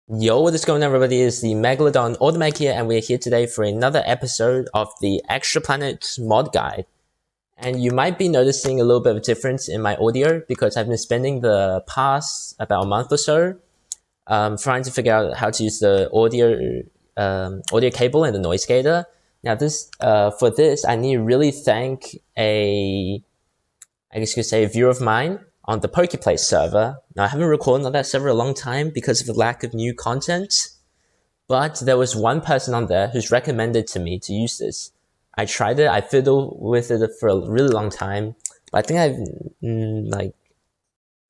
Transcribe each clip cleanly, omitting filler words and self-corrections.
Yo, what is going on, everybody? It's the Megalodon Automac here, and we're here today for another episode of the Extra Planet mod guide. And you might be noticing a little bit of a difference in my audio because I've been spending the past about a month or so trying to figure out how to use the audio cable and the noise gator. Now, for this, I need to really thank I guess you could say, a viewer of mine on the PokePlay server. Now, I haven't recorded on that server a long time because of the lack of new content, but there was one person on there who's recommended to me to use this. I tried it, I fiddled with it for a really long time, but I think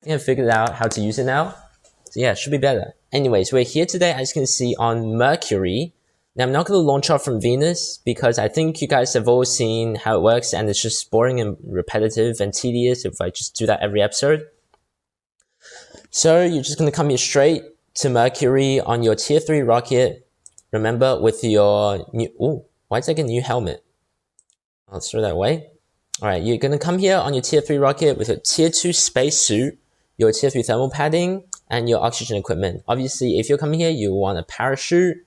I've figured out how to use it now. So yeah, it should be better. Anyways, we're here today, as you can see, on Mercury. Now, I'm not going to launch off from Venus because I think you guys have all seen how it works and it's just boring and repetitive and tedious if I just do that every episode. So you're just going to come here straight to Mercury on your tier 3 rocket. Remember, with your new... Ooh, why did I get a new helmet? Let's throw that away. Alright, you're going to come here on your tier 3 rocket with your tier 2 spacesuit, your tier 3 thermal padding, and your oxygen equipment. Obviously, if you're coming here, you want a parachute,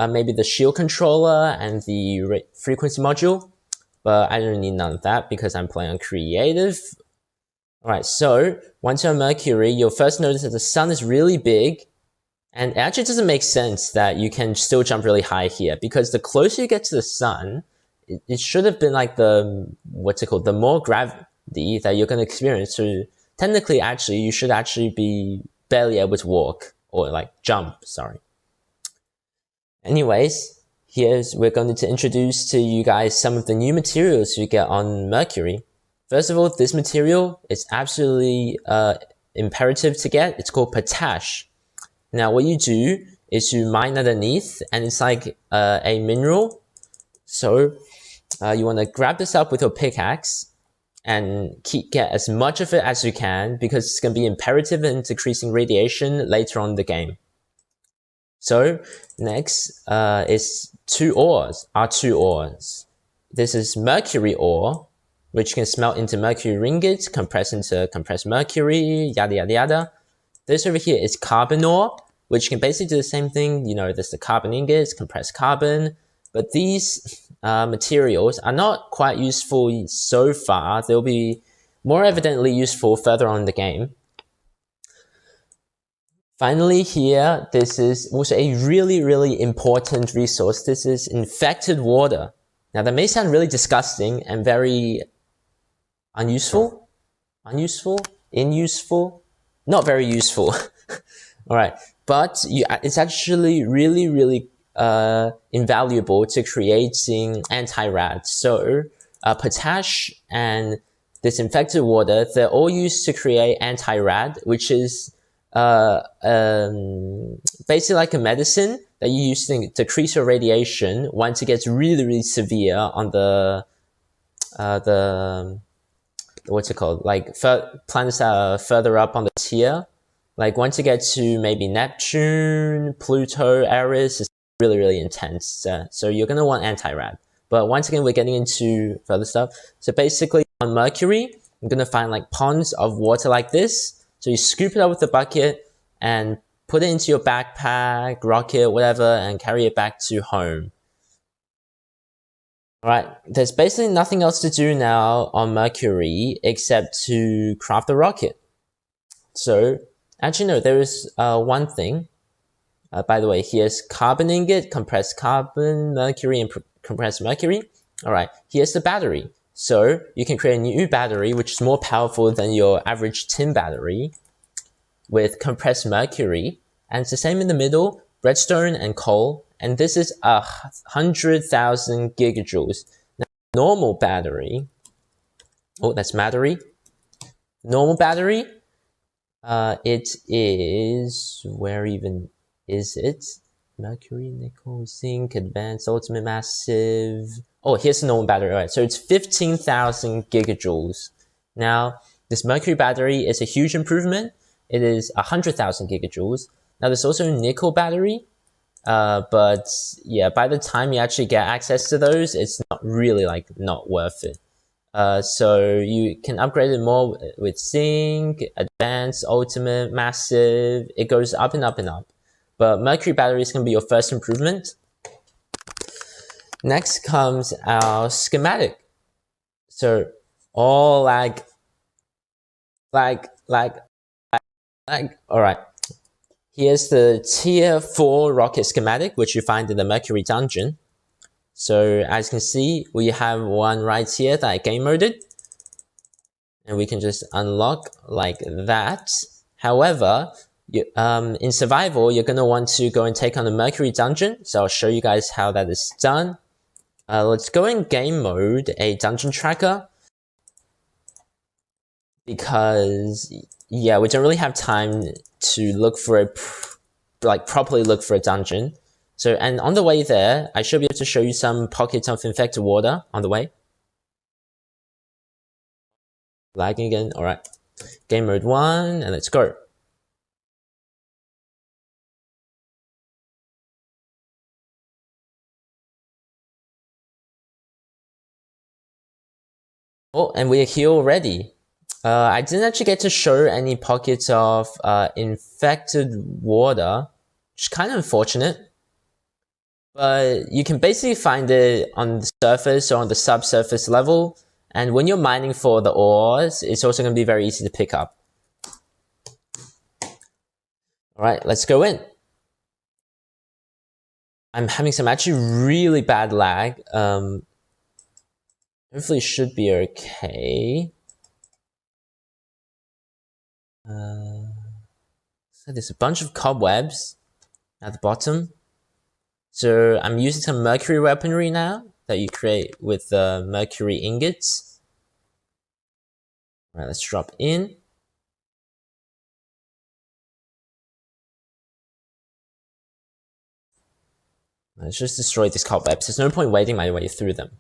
maybe the shield controller and the frequency module, but I don't need none of that because I'm playing on creative. Alright, so once you're on Mercury, you'll first notice that the sun is really big, and it actually doesn't make sense that you can still jump really high here because the closer you get to the sun, it should have been like the more gravity that you're going to experience. So technically, actually, you should actually be barely able to walk or like jump, sorry. Anyways, we're going to introduce to you guys some of the new materials you get on Mercury. First of all, this material is absolutely imperative to get. It's called Potash. Now, what you do is you mine underneath, and it's like a mineral. So you want to grab this up with your pickaxe and get as much of it as you can because it's going to be imperative in decreasing radiation later on in the game. So next is our two ores. This is mercury ore, which can smelt into mercury ringgit, compress into compressed mercury, yada yada yada. This over here is carbon ore, which can basically do the same thing. You know, there's the carbon ingots, compressed carbon, but these materials are not quite useful so far. They'll be more evidently useful further on in the game. Finally here, this is also a really, really important resource. This is infected water. Now that may sound really disgusting and very unuseful, not very useful. Alright, but it's actually really, really invaluable to creating anti-rad. So potash and this infected water, they're all used to create anti-rad, which is basically like a medicine that you use to decrease your radiation once it gets really, really severe on the what's it called? Like planets that are further up on the tier. Like once you get to maybe Neptune, Pluto, Eris, it's really, really intense. So you're gonna want anti-rad. But once again, we're getting into further stuff. So basically on Mercury, you're gonna find like ponds of water like this. So you scoop it up with a bucket and put it into your backpack, rocket, whatever, and carry it back to home. Alright, there's basically nothing else to do now on Mercury except to craft the rocket. So, actually no, there is one thing. By the way, here's carbon ingot, compressed carbon, mercury, and compressed mercury. Alright, here's the battery. So you can create a new battery, which is more powerful than your average tin battery with compressed mercury. And it's the same in the middle, redstone and coal. And this is 100,000 gigajoules. Now, normal battery, oh, that's battery. Normal battery, it is, where even is it? Mercury, nickel, zinc, advanced, ultimate, massive. Oh, here's the normal battery. All right, so it's 15,000 gigajoules. Now, this mercury battery is a huge improvement. It is 100,000 gigajoules. Now, there's also a nickel battery, but yeah, by the time you actually get access to those, it's not really not worth it. So you can upgrade it more with zinc, advanced, ultimate, massive. It goes up and up and up. but Mercury batteries can be your first improvement. Next comes our schematic. So, all lag. Alright. Here's the tier 4 rocket schematic, which you find in the Mercury Dungeon. So, as you can see, we have one right here that I game moded. And we can just unlock like that. However, in survival, you're going to want to go and take on the Mercury Dungeon. So I'll show you guys how that is done. Let's go in game mode, a dungeon tracker. Because, yeah, we don't really have time to look for properly look for a dungeon. So, and on the way there, I should be able to show you some pockets of infected water on the way. Lagging again, alright. Game mode 1, and let's go. Oh, and we're here already. I didn't actually get to show any pockets of infected water, which is kind of unfortunate. But you can basically find it on the surface or on the subsurface level. And when you're mining for the ores, it's also going to be very easy to pick up. Alright, let's go in. I'm having some actually really bad lag. Hopefully it should be okay. So there's a bunch of cobwebs at the bottom. So I'm using some mercury weaponry now that you create with mercury ingots. Alright, let's drop in. Let's just destroy these cobwebs. There's no point wading my way through them.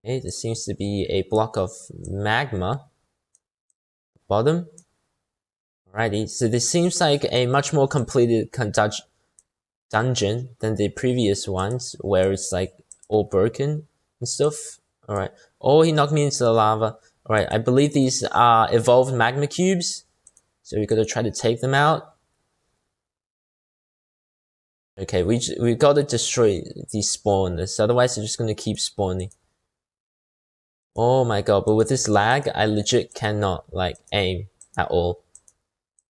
Okay, there seems to be a block of magma. Bottom. Alrighty, so this seems like a much more completed dungeon than the previous ones, where it's like all broken and stuff. Alright. Oh, he knocked me into the lava. Alright, I believe these are evolved magma cubes. So we gotta try to take them out. Okay, we gotta destroy these spawners, otherwise they're just gonna keep spawning. Oh my god, but with this lag, I legit cannot like aim at all.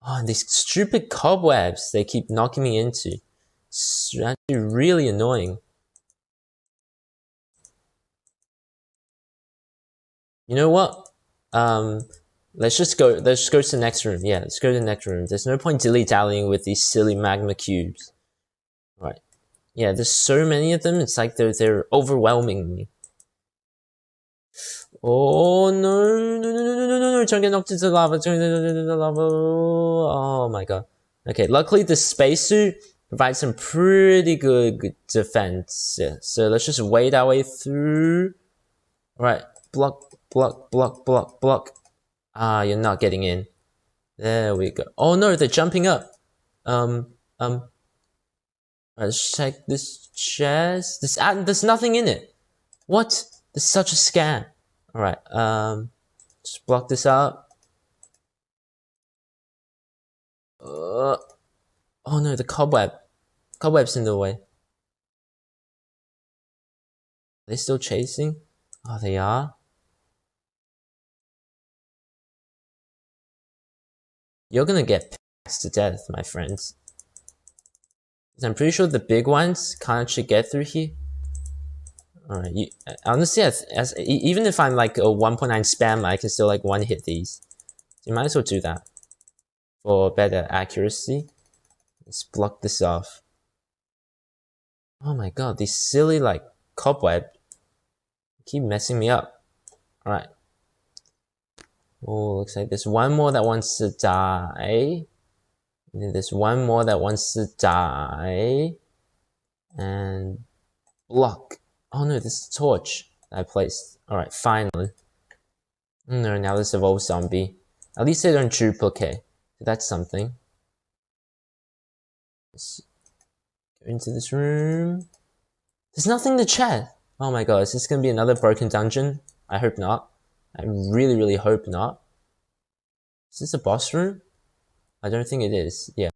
Oh, and these stupid cobwebs they keep knocking me into. It's actually really annoying. You know what? Let's go to the next room. Yeah, let's go to the next room. There's no point dilly-dallying with these silly magma cubes. Right. Yeah, there's so many of them, it's like they're overwhelming me. Oh no, don't get knocked into the lava, don't get knocked into the lava. Oh my god. Okay, luckily the spacesuit provides some pretty good defense. Yeah, so let's just wade our way through. Alright, block. Ah, you're not getting in. There we go. Oh no, they're jumping up. Let's check this chest. There's nothing in it. What? This is such a scam. Alright, just block this up. Oh no, the cobweb. Cobweb's in the way. Are they still chasing? Oh, they are. You're gonna get pissed to death, my friends. I'm pretty sure the big ones can't actually get through here. Alright, honestly, even if I'm like a 1.9 spam, I can still like one hit these. So you might as well do that for better accuracy. Let's block this off. Oh my god, these silly like cobweb keep messing me up. Alright. Oh, looks like there's one more that wants to die. And then there's one more that wants to die. And block. Oh no, this is a torch that I placed. Alright, finally. No, now this evolved zombie. At least they don't duplicate. So that's something. Let's go into this room. There's nothing to chat. Oh my god, is this gonna be another broken dungeon? I hope not. I really hope not. Is this a boss room? I don't think it is. Yeah.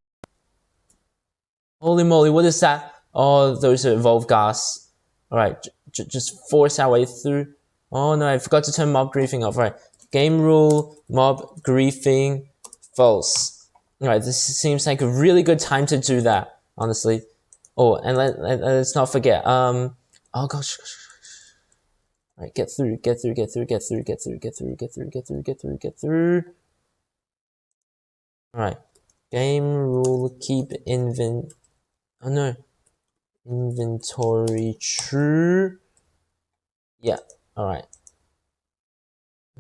Holy moly, what is that? Oh, those are evolved gas. Alright, just force our way through. Oh no, I forgot to turn mob griefing off. Alright, game rule, mob griefing, false. Alright, this seems like a really good time to do that, honestly. Oh, and let's not forget, oh gosh. Alright, get through. Alright, game rule, keep oh no. Inventory true. Yeah, alright.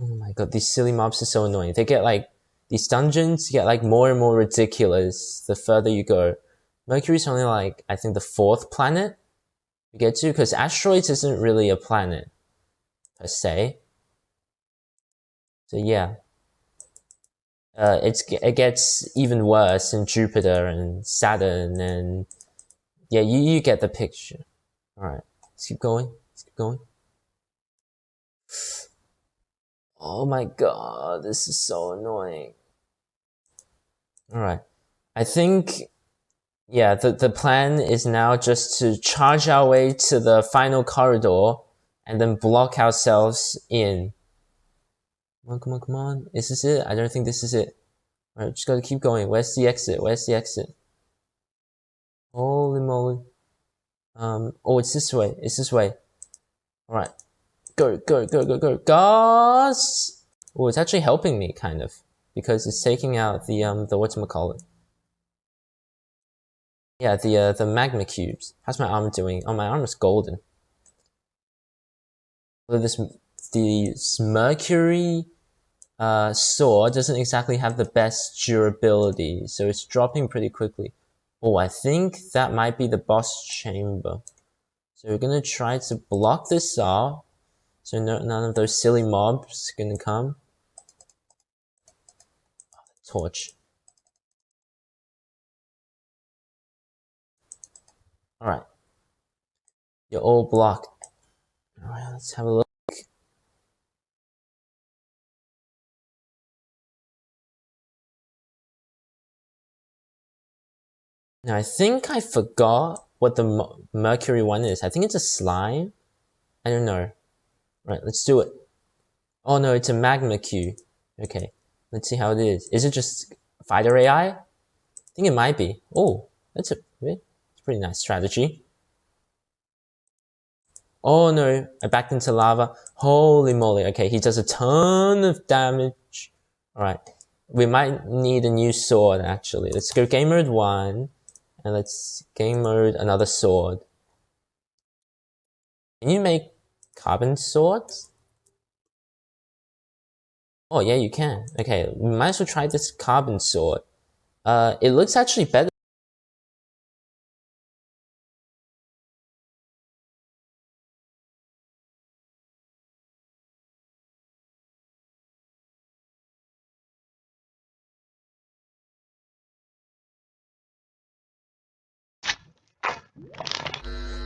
Oh my god, these silly mobs are so annoying. They get like, these dungeons get like more and more ridiculous the further you go. Mercury's only like, I think the 4th planet you get to, because Asteroids isn't really a planet, per se. So yeah. It gets even worse in Jupiter and Saturn and... Yeah, you get the picture. Alright, let's keep going. Oh my god, this is so annoying. Alright, I think, yeah, the plan is now just to charge our way to the final corridor and then block ourselves in. Come on. Is this it? I don't think this is it. Alright, just gotta keep going. Where's the exit? Holy moly. Oh, it's this way. Alright. Go. Gas! Oh, it's actually helping me, kind of. Because it's taking out the whatchamacallit. Yeah, the magma cubes. How's my armor doing? Oh, my armor's golden. Although this Mercury sword doesn't exactly have the best durability, so it's dropping pretty quickly. Oh, I think that might be the boss chamber. So we're gonna try to block this off, so none of those silly mobs are gonna come. Oh, the torch. Alright. You're all blocked. Alright, let's have a look. Now, I think I forgot what the Mercury one is. I think it's a slime. I don't know. Right, let's do it. Oh no, it's a magma cube. Okay, let's see how it is. Is it just fighter AI? I think it might be. Oh, it's a pretty nice strategy. Oh no, I backed into lava. Holy moly. Okay, he does a ton of damage. Alright, we might need a new sword actually. Let's go game mode 1. And let's game mode another sword. Can you make carbon swords? Oh yeah, you can. Okay, we might as well try this carbon sword. It looks actually better.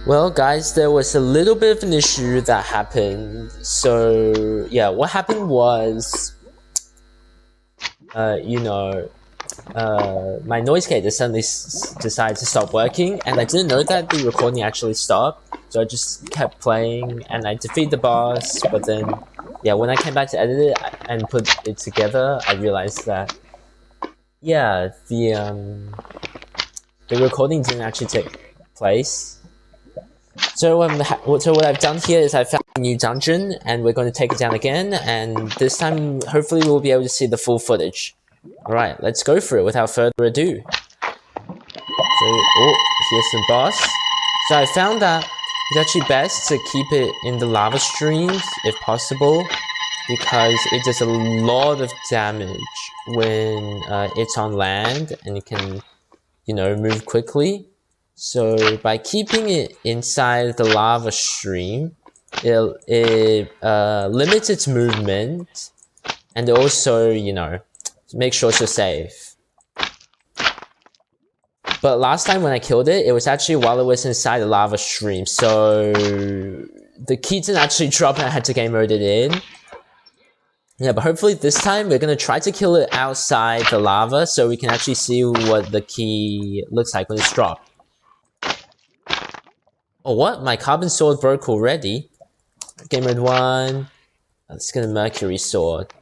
Well guys, there was a little bit of an issue that happened. So yeah, what happened was, my noise gate suddenly decided to stop working, and I didn't know that the recording actually stopped. So I just kept playing, and I defeated the boss, but then, yeah, when I came back to edit it and put it together, I realized that, yeah, the recording didn't actually take place. So what I've done here is I found a new dungeon, and we're going to take it down again, and this time, hopefully we'll be able to see the full footage. Alright, let's go for it without further ado. So, oh, here's the boss. So I found that it's actually best to keep it in the lava streams, if possible, because it does a lot of damage when it's on land, and it can, move quickly. So by keeping it inside the lava stream, it limits its movement, and also, make sure you're safe. But last time when I killed it, it was actually while it was inside the lava stream, so the key didn't actually drop and I had to game mode it in. Yeah, but hopefully this time we're gonna try to kill it outside the lava so we can actually see what the key looks like when it's dropped. Oh, what? My carbon sword broke already? Game mode 1. Let's get a Mercury Sword.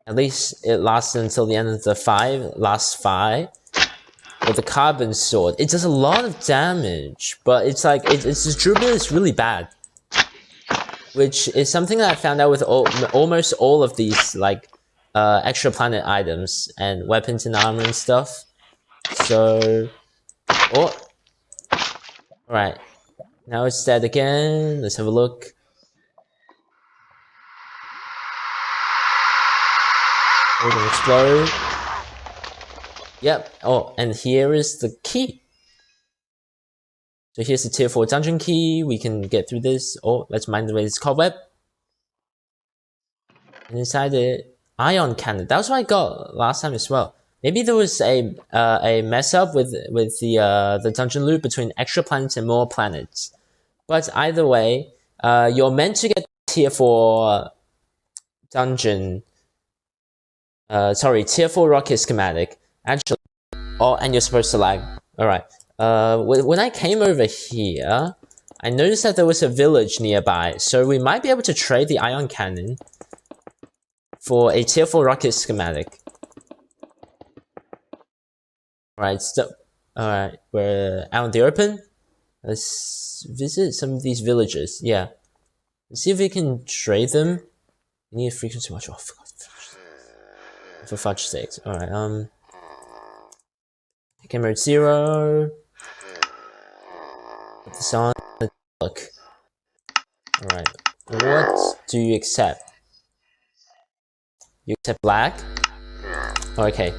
At least it lasts until the end of the last 5. With the carbon sword, it does a lot of damage, but it's like, its durability is really bad. Which is something that I found out with almost all of these, like, extra planet items and weapons and armor and stuff. So, alright. Now it's dead again. Let's have a look. We're gonna explode. Yep. Oh, and here is the key. So here's the tier 4 dungeon key. We can get through this. Oh, let's mine the way this cobweb. And inside it, ion cannon. That was what I got last time as well. Maybe there was a mess up with the dungeon loop between extra planets and more planets. But either way, you're meant to get tier 4 dungeon. Tier 4 rocket schematic. Actually, and you're supposed to lag. Alright. When I came over here, I noticed that there was a village nearby, so we might be able to trade the ion cannon for a tier 4 rocket schematic. Alright, we're out in the open. Let's visit some of these villages. Yeah. Let's see if we can trade them. We need a frequency watch. Oh, for fudge's sake. Alright, game mode 0. Put this on. Look. Alright. What do you accept? You accept black? Okay.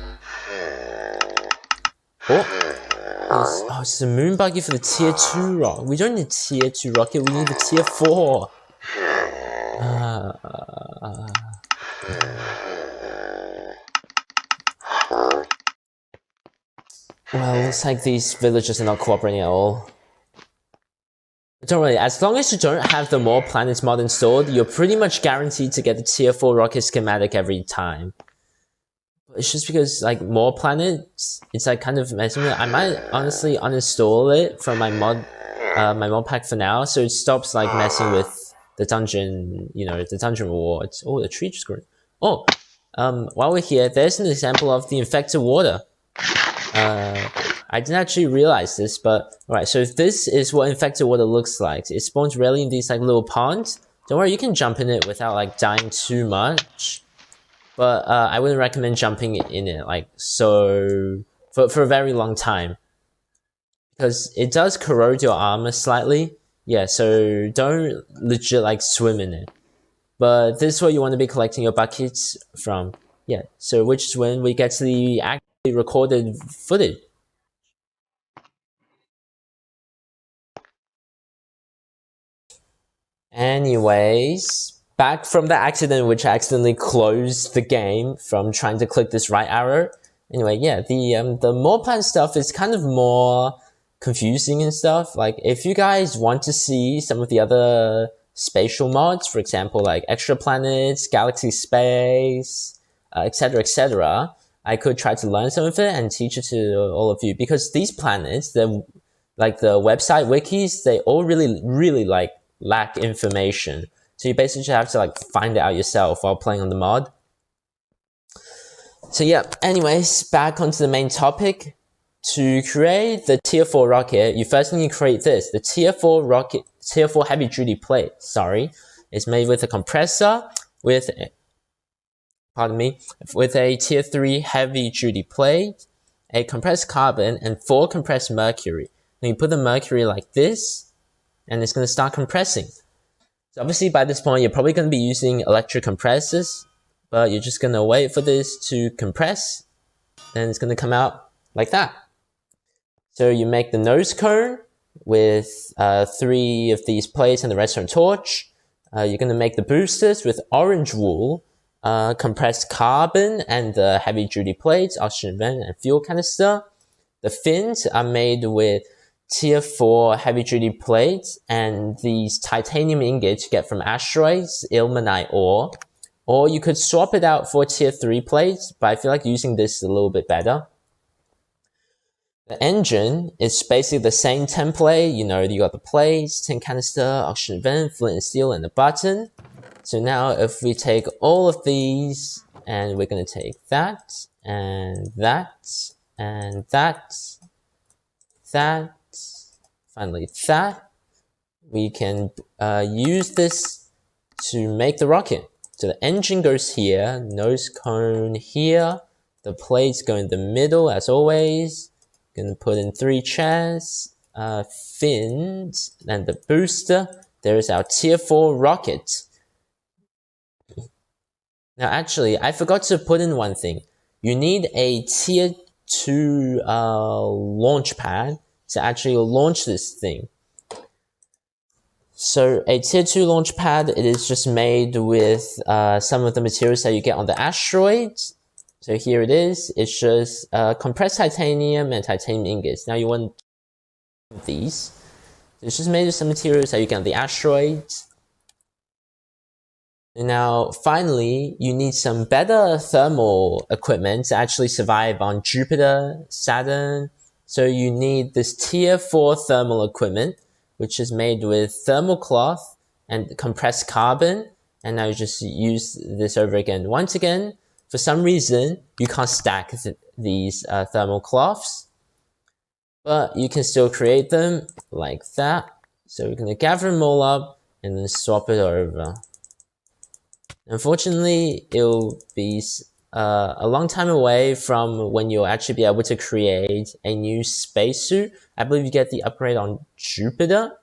It's a moon buggy for the tier 2 rocket. We don't need tier 2 rocket, we need the tier 4. Well, looks like these villagers are not cooperating at all. Don't worry, as long as you don't have the More Planets mod installed, you're pretty much guaranteed to get the tier 4 rocket schematic every time. It's just because, like, More Planets, it's like kind of messing with it. I might honestly uninstall it from my mod pack for now, so it stops like messing with the dungeon, the dungeon rewards. Oh, the tree just grew. Oh, while we're here, there's an example of the infected water. I didn't actually realize this, but alright, so this is what infected water looks like. It spawns rarely in these like little ponds. Don't worry, you can jump in it without like dying too much. But I wouldn't recommend jumping in it like so for a very long time. Because it does corrode your armor slightly. Yeah, so don't legit like swim in it. But this is where you want to be collecting your buckets from. Yeah, so which is when we get to the actually recorded footage. Anyways, back from the accident which accidentally closed the game from trying to click this right arrow. Anyway, yeah, the more plan stuff is kind of more confusing and stuff. Like, if you guys want to see some of the other spatial mods, for example, like extra planets, galaxy space, etc., I could try to learn some of it and teach it to all of you, because these planets, like the website wikis, they all really like lack information. So you basically have to like find it out yourself while playing on the mod. So yeah, anyways, back onto the main topic. To create the tier 4 rocket, you first need to create this. The tier 4 rocket, tier 4 heavy duty plate, it's made with a compressor with a tier 3 heavy duty plate, a compressed carbon, and 4 compressed mercury. Then you put the mercury like this, and it's going to start compressing. So obviously by this point, you're probably going to be using electric compressors, but you're just going to wait for this to compress, and it's going to come out like that. So you make the nose cone with 3 of these plates and the redstone torch. You're going to make the boosters with orange wool, compressed carbon, and the heavy duty plates, oxygen vent, and fuel canister. The fins are made with tier 4 heavy duty plates and these titanium ingots you get from asteroids, ilmenite ore. Or you could swap it out for tier 3 plates, but I feel like using this is a little bit better. The engine is basically the same template. You know, you got the plates, tin canister, oxygen vent, flint and steel, and the button. So now if we take all of these, and we're going to take that, and that, and that, finally that, we can use this to make the rocket. So the engine goes here, nose cone here, the plates go in the middle as always. Gonna put in 3 chests, fins, and the booster. There's our tier 4 rocket. Now actually, I forgot to put in one thing. You need a tier 2 launch pad to actually launch this thing. So a tier 2 launch pad, it is just made with some of the materials that you get on the asteroids. So here it is. It's just compressed titanium and titanium ingots. Now you want these. It's just made with some materials that you get on the asteroids. And now finally, you need some better thermal equipment to actually survive on Jupiter, Saturn. So you need this tier 4 thermal equipment, which is made with thermal cloth and compressed carbon. And now you just use this over again. Once again, for some reason, you can't stack these thermal cloths, but you can still create them like that. So we're going to gather them all up and then swap it over. Unfortunately, it'll be a long time away from when you'll actually be able to create a new spacesuit. I believe you get the upgrade on Jupiter.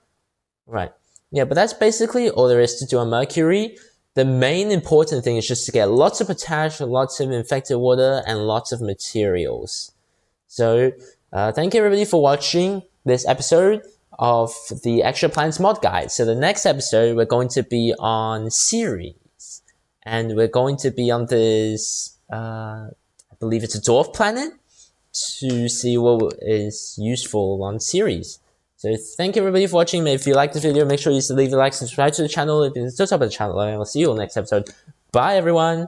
Right. Yeah, but that's basically all there is to do on Mercury. The main important thing is just to get lots of potash, lots of infected water, and lots of materials. So, thank you everybody for watching this episode of the Extra Planets mod guide. So the next episode, we're going to be on Ceres. And we're going to be on this, I believe it's a dwarf planet, to see what is useful on Ceres. So thank you everybody for watching. If you like this video, make sure you leave a like, subscribe to the channel if you're still top of the channel, and I'll see you on the next episode. Bye everyone!